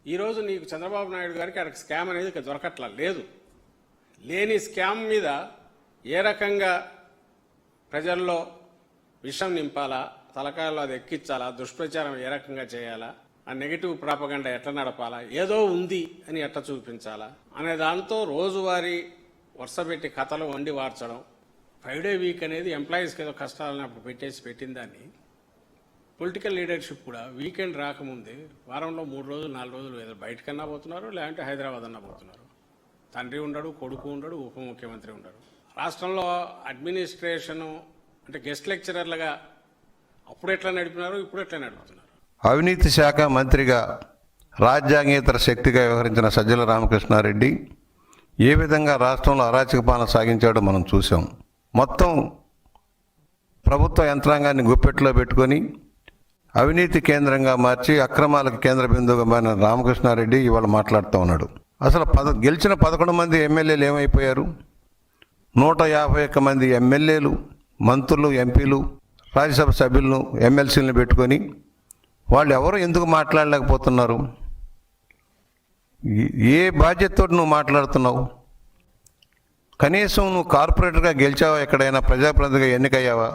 ఈరోజు నీకు చంద్రబాబు నాయుడు గారికి అక్కడ స్కామ్ అనేది ఇక దొరకట్లా లేదు. లేని స్కామ్ మీద ఏ రకంగా ప్రజల్లో విషం నింపాలా, తలకాయల్లో అది ఎక్కించాలా, దుష్ప్రచారం ఏ రకంగా చేయాలా, ఆ నెగిటివ్ ప్రాపగండా ఎట్లా నడపాలా, ఏదో ఉంది అని ఎట్లా చూపించాలా అనే దాంతో రోజువారీ వరుసపెట్టి కథలు వండి వార్చడం. 5 డే వీక్ అనేది ఎంప్లాయీస్కి ఏదో కష్టాలని అప్పుడు పెట్టిన దాన్ని పొలిటికల్ లీడర్షిప్ కూడా వీకెండ్ రాకముందే వారంలో 3 రోజులు 4 రోజులు ఏదో బయటకన్నా పోతున్నారు, లేదంటే హైదరాబాద్ అన్నా పోతున్నారు. తండ్రి ఉండడు, కొడుకు ఉండడు, ఉప ముఖ్యమంత్రి ఉండడు. రాష్ట్రంలో అడ్మినిస్ట్రేషను అంటే గెస్ట్ లెక్చరర్లుగా అప్పుడు ఎట్లా నడిపినారు, ఇప్పుడు ఎట్లా నడుపుతున్నారు. అవినీతి శాఖ మంత్రిగా రాజ్యాంగేతర శక్తిగా వ్యవహరించిన సజ్జల రామకృష్ణారెడ్డి ఏ విధంగా రాష్ట్రంలో అరాచక పాలన సాగించాడో మనం చూసాం. మొత్తం ప్రభుత్వ యంత్రాంగాన్ని గుప్పెట్లో పెట్టుకొని అవినీతి కేంద్రంగా మార్చి అక్రమాలకు కేంద్ర బిందువుగా మారిన రామకృష్ణారెడ్డి ఇవాళ మాట్లాడుతూ ఉన్నాడు. అసలు గెలిచిన 11 మంది ఎమ్మెల్యేలు ఏమైపోయారు? 151 మంది ఎమ్మెల్యేలు, మంత్రులు, ఎంపీలు, రాజ్యసభ సభ్యులను, ఎమ్మెల్సీలను పెట్టుకొని వాళ్ళు ఎవరు ఎందుకు మాట్లాడలేకపోతున్నారు? ఏ బాధ్యతతో నువ్వు మాట్లాడుతున్నావు? కనీసం నువ్వు కార్పొరేటర్గా గెలిచావా? ఎక్కడైనా ప్రజాప్రతినిధిగా ఎన్నికయ్యావా?